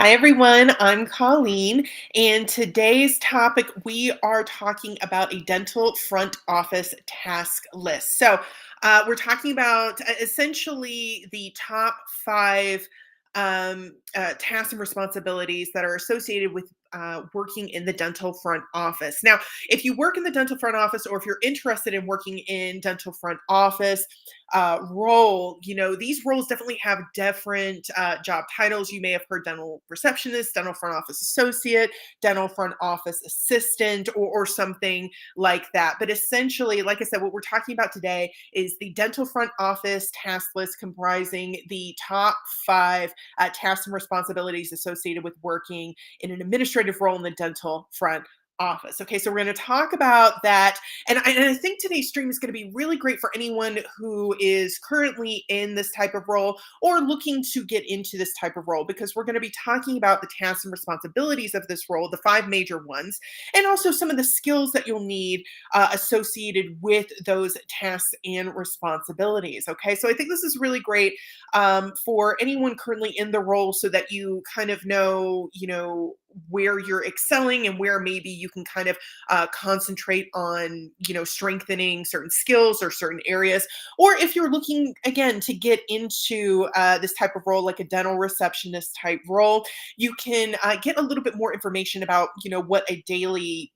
Hi, everyone. I'm Colleen, and today's topic we are talking about a dental front office task list. We're talking about essentially the top five tasks and responsibilities that are associated with working in the dental front office. Now, if you work in the dental front office, or if you're interested in working in dental front office, role, these roles definitely have different job titles. You may have heard dental receptionist, dental front office associate, dental front office assistant, or something like that. But essentially, like I said, what we're talking about today is the dental front office task list comprising the top five tasks and responsibilities associated with working in an administrative role in the dental front office. Okay, so we're going to talk about that. And I think today's stream is going to be really great for anyone who is currently in this type of role or looking to get into this type of role, because we're going to be talking about the tasks and responsibilities of this role, the five major ones, and also some of the skills that you'll need associated with those tasks and responsibilities. Okay, so I think this is really great for anyone currently in the role, so that you kind of know, where you're excelling and where maybe you can kind of concentrate on, strengthening certain skills or certain areas. Or if you're looking, again, to get into this type of role, like a dental receptionist type role, you can get a little bit more information about, what a daily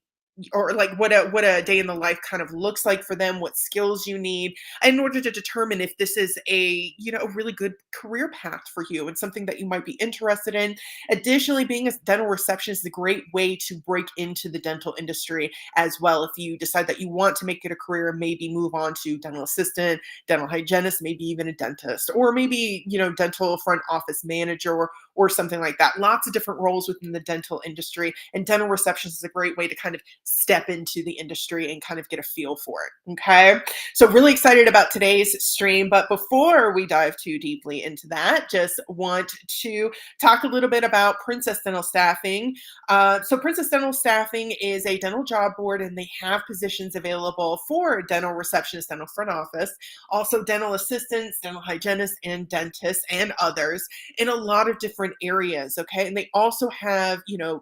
or like what a day in the life kind of looks like for them, what skills you need in order to determine if this is a really good career path for you and something that you might be interested in. Additionally, being a dental receptionist is a great way to break into the dental industry as well. If you decide that you want to make it a career, maybe move on to dental assistant, dental hygienist, maybe even a dentist, or maybe dental front office manager, or something like that. Lots of different roles within the dental industry, and dental receptionist is a great way to kind of step into the industry and kind of get a feel for it. Okay. So, really excited about today's stream. But before we dive too deeply into that, just want to talk a little bit about Princess Dental Staffing. Princess Dental Staffing is a dental job board, and they have positions available for dental receptionist, dental front office, also dental assistants, dental hygienists, and dentists, and others in a lot of different areas. Okay. And they also have,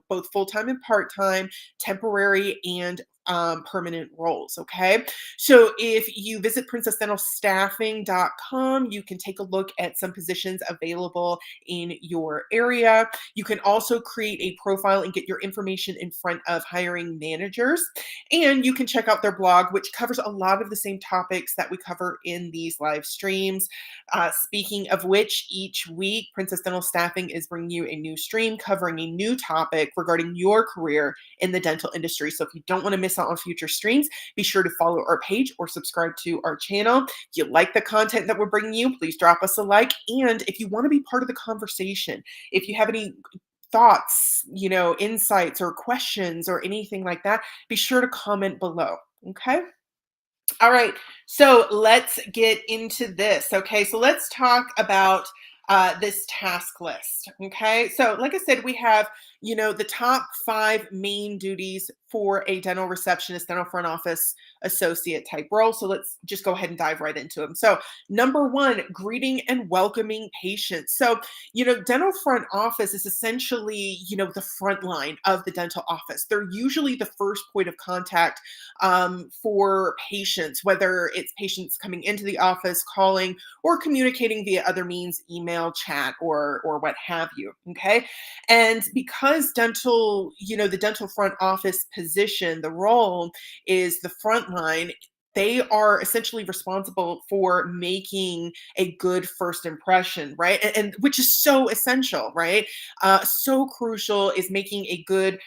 both full time and part time, temporary and permanent roles. Okay. So if you visit princessdentalstaffing.com, you can take a look at some positions available in your area. You can also create a profile and get your information in front of hiring managers. And you can check out their blog, which covers a lot of the same topics that we cover in these live streams. Speaking of which, each week, Princess Dental Staffing is bringing you a new stream covering a new topic regarding your career in the dental industry. So if you don't want to miss out on future streams, be sure to follow our page or subscribe to our channel. If you like the content that we're bringing you, please drop us a like. And if you want to be part of the conversation, if you have any thoughts, insights or questions or anything like that, be sure to comment below. Okay. All right, so let's get into this. Okay, so let's talk about this task list. Okay, so like I said, we have, the top five main duties for a dental receptionist, dental front office associate type role. So let's just go ahead and dive right into them. So, number one, greeting and welcoming patients. So, dental front office is essentially, the front line of the dental office. They're usually the first point of contact for patients, whether it's patients coming into the office, calling, or communicating via other means, email, chat, or what have you. Okay. And because the dental front office position, the role is the front line, they are essentially responsible for making a good first impression, right? And which is so essential, right? So crucial is making a good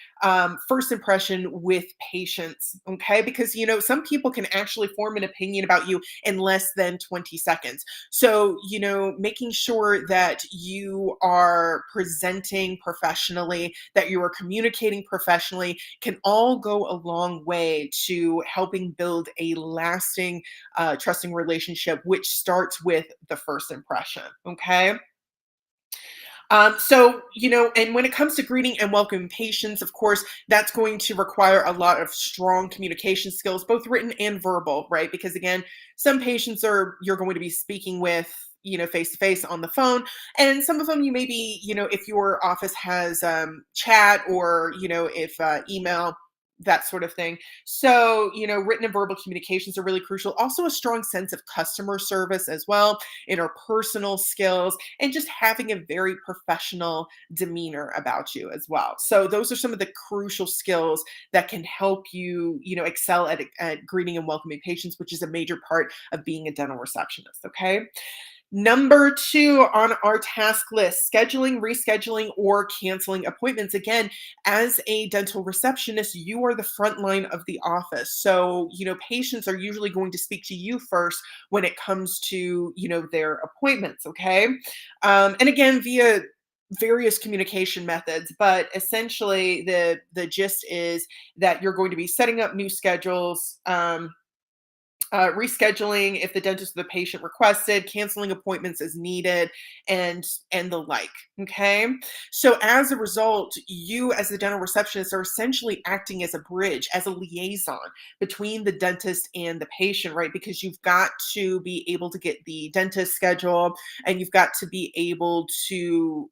first impression with patients, okay? Because, some people can actually form an opinion about you in less than 20 seconds. So, making sure that you are presenting professionally, that you are communicating professionally can all go a long way to helping build a lasting, trusting relationship, which starts with the first impression, okay? And when it comes to greeting and welcoming patients, of course, that's going to require a lot of strong communication skills, both written and verbal, right? Because again, some patients you're going to be speaking with, face to face on the phone. And some of them you maybe, if your office has chat, or, if email, that sort of thing. So, written and verbal communications are really crucial. Also, a strong sense of customer service as well, interpersonal skills, and just having a very professional demeanor about you as well. So, those are some of the crucial skills that can help you, excel at greeting and welcoming patients, which is a major part of being a dental receptionist. Okay. Number two on our task list, scheduling, rescheduling, or canceling appointments. Again, as a dental receptionist, you are the front line of the office. So, patients are usually going to speak to you first when it comes to, their appointments. Okay. And again, via various communication methods, but essentially the gist is that you're going to be setting up new schedules, rescheduling if the dentist or the patient requested, canceling appointments as needed, and the like. Okay, so as a result, you as the dental receptionist are essentially acting as a bridge, as a liaison between the dentist and the patient, right? Because you've got to be able to get the dentist schedule, and you've got to be able to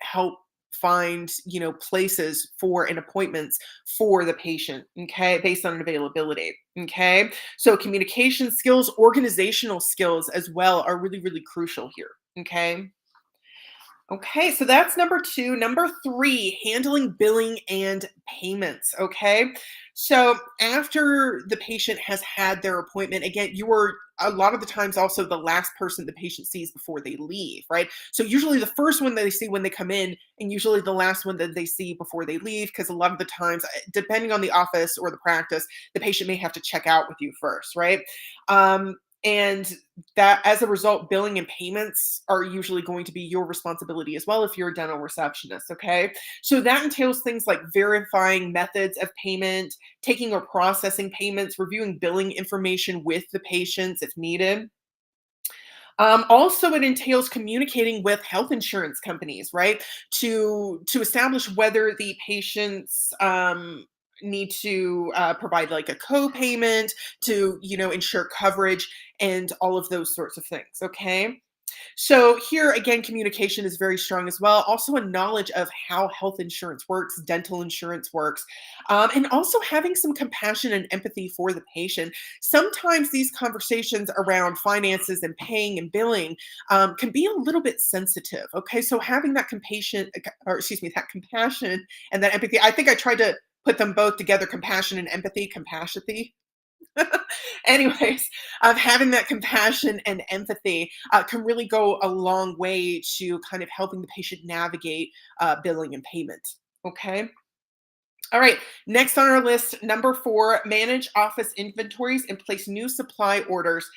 help find places for an appointments for the patient, okay, based on availability. Okay, so communication skills, organizational skills as well are really, really crucial here. Okay. Okay, so that's number two. Number three, handling billing and payments. Okay, so after the patient has had their appointment, again, you are a lot of the times also the last person the patient sees before they leave, right? So usually the first one that they see when they come in, and usually the last one that they see before they leave, because a lot of the times, depending on the office or the practice, the patient may have to check out with you first, right? And that, as a result, billing and payments are usually going to be your responsibility as well if you're a dental receptionist. Okay, so that entails things like verifying methods of payment, taking or processing payments, reviewing billing information with the patients if needed. Also, it entails communicating with health insurance companies, right, to establish whether the patients need to provide like a co-payment to ensure coverage, and all of those sorts of things. Okay, so here again, communication is very strong as well. Also, a knowledge of how health insurance works, dental insurance works, and also having some compassion and empathy for the patient. Sometimes these conversations around finances and paying and billing can be a little bit sensitive. Okay, so having that compassion, or excuse me, that compassion and that empathy. I think I tried to put them both together: compassion and empathy, compassion. Anyways, having that compassion and empathy can really go a long way to kind of helping the patient navigate billing and payment. Okay. All right. Next on our list, number four, manage office inventories and place new supply orders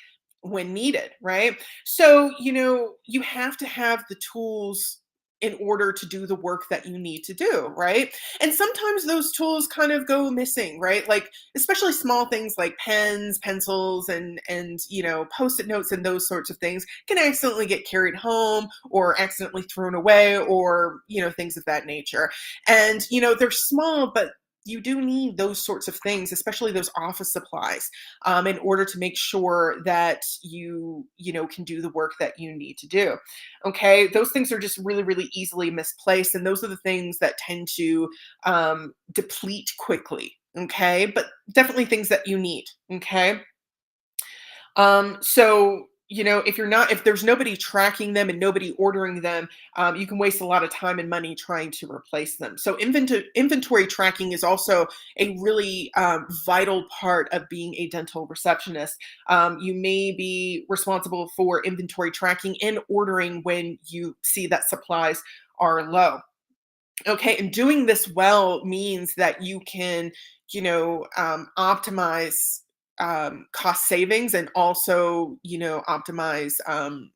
when needed, right? So, you have to have the tools in order to do the work that you need to do, right? And sometimes those tools kind of go missing, right? Like especially small things like pens, pencils, and post-it notes and those sorts of things can accidentally get carried home or accidentally thrown away, or things of that nature. And they're small, but you do need those sorts of things, especially those office supplies, in order to make sure that you can do the work that you need to do. Okay, those things are just really, really easily misplaced, and those are the things that tend to deplete quickly. Okay, but definitely things that you need. Okay, so if there's nobody tracking them and nobody ordering them, you can waste a lot of time and money trying to replace them. So inventory tracking is also a really vital part of being a dental receptionist. You may be responsible for inventory tracking and ordering when you see that supplies are low. Okay, and doing this well means that you can, optimize cost savings, and also, optimize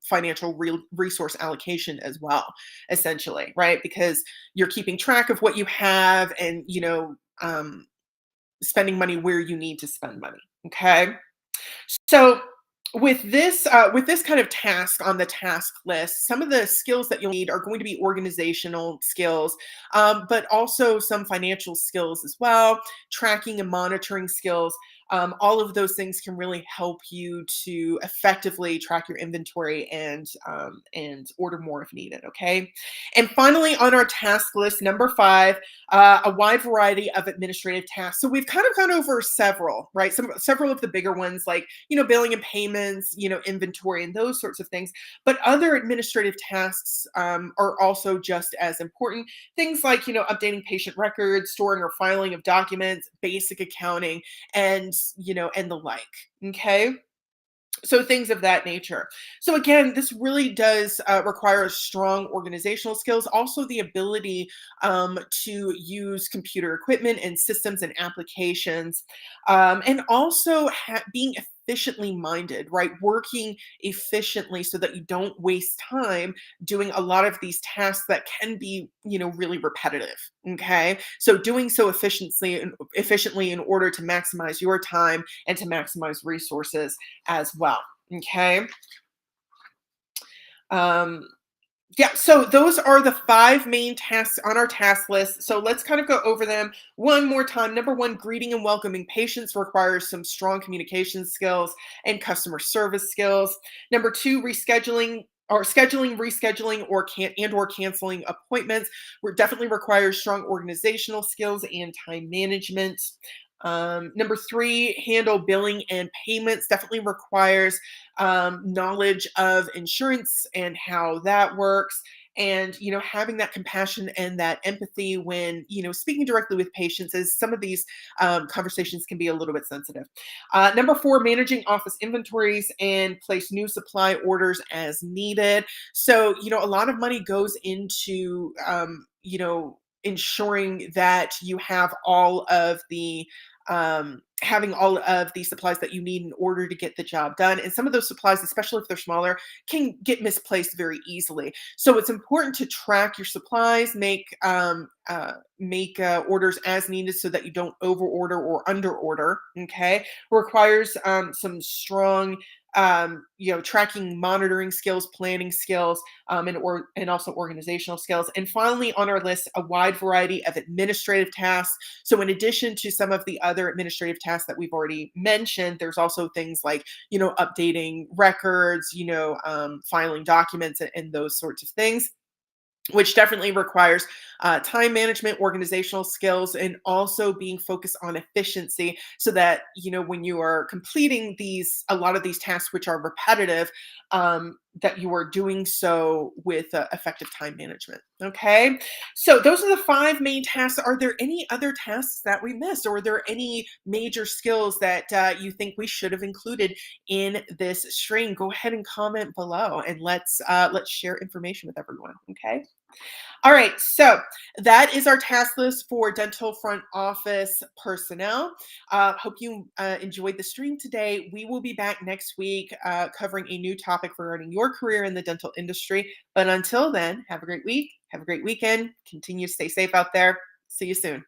financial resource allocation as well, essentially, right? Because you're keeping track of what you have, and, spending money where you need to spend money. Okay. So with this kind of task on the task list, some of the skills that you'll need are going to be organizational skills, but also some financial skills as well, tracking and monitoring skills. All of those things can really help you to effectively track your inventory and order more if needed. Okay. And finally, on our task list, number five, a wide variety of administrative tasks. So we've kind of gone over several, right? Several of the bigger ones, like billing and payments, inventory, and those sorts of things. But other administrative tasks are also just as important. Things like updating patient records, storing or filing of documents, basic accounting, and the like. Okay. So things of that nature. So again, this really does require strong organizational skills, also the ability to use computer equipment and systems and applications, and also being efficiently minded, right? Working efficiently so that you don't waste time doing a lot of these tasks that can be, really repetitive. Okay, so doing so efficiently in order to maximize your time and to maximize resources as well. Okay. Um, yeah, so those are the five main tasks on our task list. So let's kind of go over them one more time. Number one, greeting and welcoming patients requires some strong communication skills and customer service skills. Number two, rescheduling, or canceling appointments definitely requires strong organizational skills and time management. Number three, handle billing and payments definitely requires knowledge of insurance and how that works. And having that compassion and that empathy when speaking directly with patients, as some of these conversations can be a little bit sensitive. Number four, managing office inventories and place new supply orders as needed. So a lot of money goes into ensuring that you have all of the having all of the supplies that you need in order to get the job done. And some of those supplies, especially if they're smaller, can get misplaced very easily. So it's important to track your supplies, make orders as needed so that you don't over order or under order. Okay, requires some strong tracking, monitoring skills, planning skills, and also organizational skills. And finally, on our list, a wide variety of administrative tasks. So in addition to some of the other administrative tasks that we've already mentioned, there's also things like updating records, filing documents, and those sorts of things, which definitely requires time management, organizational skills, and also being focused on efficiency so that, when you are completing a lot of these tasks, which are repetitive, that you are doing so with effective time management. Okay. So those are the five main tasks. Are there any other tasks that we missed, or are there any major skills that you think we should have included in this stream? Go ahead and comment below, and let's share information with everyone. Okay. All right, so that is our task list for dental front office personnel. Hope you enjoyed the stream today. We will be back next week covering a new topic regarding your career in the dental industry. But until then, have a great week, have a great weekend, continue to stay safe out there. See you soon.